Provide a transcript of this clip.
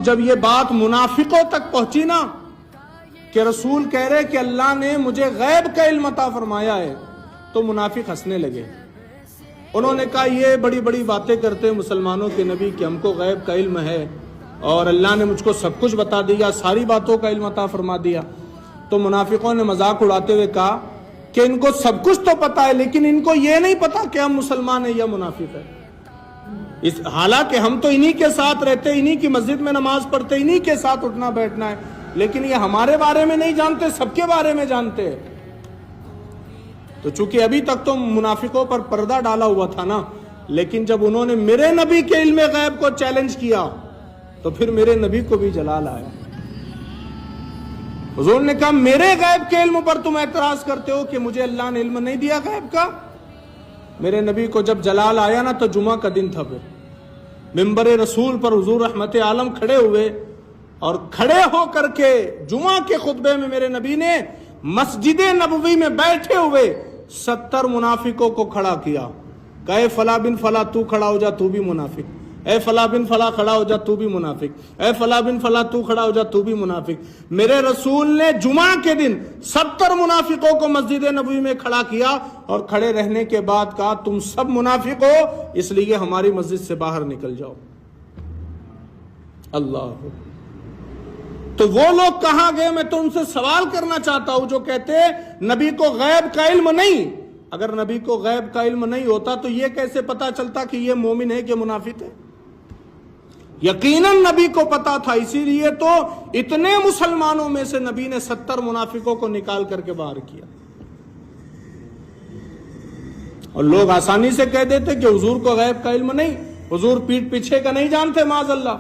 جب یہ بات منافقوں تک پہنچی نا کہ رسول کہہ رہے کہ اللہ نے مجھے غیب کا علم عطا فرمایا ہے، تو منافق ہنسنے لگے۔ انہوں نے کہا یہ بڑی بڑی باتیں کرتے ہیں مسلمانوں کے نبی کہ ہم کو غیب کا علم ہے اور اللہ نے مجھ کو سب کچھ بتا دیا، ساری باتوں کا علم عطا فرما دیا۔ تو منافقوں نے مذاق اڑاتے ہوئے کہا کہ ان کو سب کچھ تو پتا ہے لیکن ان کو یہ نہیں پتا کہ ہم مسلمان ہیں یا منافق ہیں۔ حالانکہ ہم تو انہی کے ساتھ رہتے، انہی کی مسجد میں نماز پڑھتے، انہی کے ساتھ اٹھنا بیٹھنا ہے، لیکن یہ ہمارے بارے میں نہیں جانتے، سب کے بارے میں جانتے ہیں۔ تو چونکہ ابھی تک تو منافقوں پر پردہ ڈالا ہوا تھا نا، لیکن جب انہوں نے میرے نبی کے علم غیب کو چیلنج کیا تو پھر میرے نبی کو بھی جلال آیا۔ حضور نے کہا میرے غیب کے علم پر تم اعتراض کرتے ہو کہ مجھے اللہ نے علم نہیں دیا غیب کا؟ میرے نبی کو جب جلال آیا نا تو جمعہ کا دن تھا، پھر ممبر رسول پر حضور رحمت عالم کھڑے ہوئے اور کھڑے ہو کر کے جمعہ کے خطبے میں میرے نبی نے مسجد نبوی میں بیٹھے ہوئے 70 منافقوں کو کھڑا کیا، کہے فلاں بن فلاں تو کھڑا ہو جا تو بھی منافق، اے فلاں بن فلاں کھڑا ہو جا تو بھی منافق، اے فلاں بن فلاں تو کھڑا ہو جا تو بھی منافق۔ میرے رسول نے جمعہ کے دن 70 منافقوں کو مسجد نبوی میں کھڑا کیا اور کھڑے رہنے کے بعد کہا تم سب منافق ہو، اس لیے ہماری مسجد سے باہر نکل جاؤ۔ اللہ، تو وہ لوگ کہاں گئے؟ میں تو ان سے سوال کرنا چاہتا ہوں جو کہتے ہیں نبی کو غیب کا علم نہیں۔ اگر نبی کو غیب کا علم نہیں ہوتا تو یہ کیسے پتا چلتا کہ یہ مومن ہے کہ منافق ہے؟ یقیناً نبی کو پتا تھا، اسی لیے تو اتنے مسلمانوں میں سے نبی نے 70 منافقوں کو نکال کر کے باہر کیا۔ اور لوگ آسانی سے کہہ دیتے کہ حضور کو غیب کا علم نہیں، حضور پیٹھ پیچھے کا نہیں جانتے، معاذ اللہ۔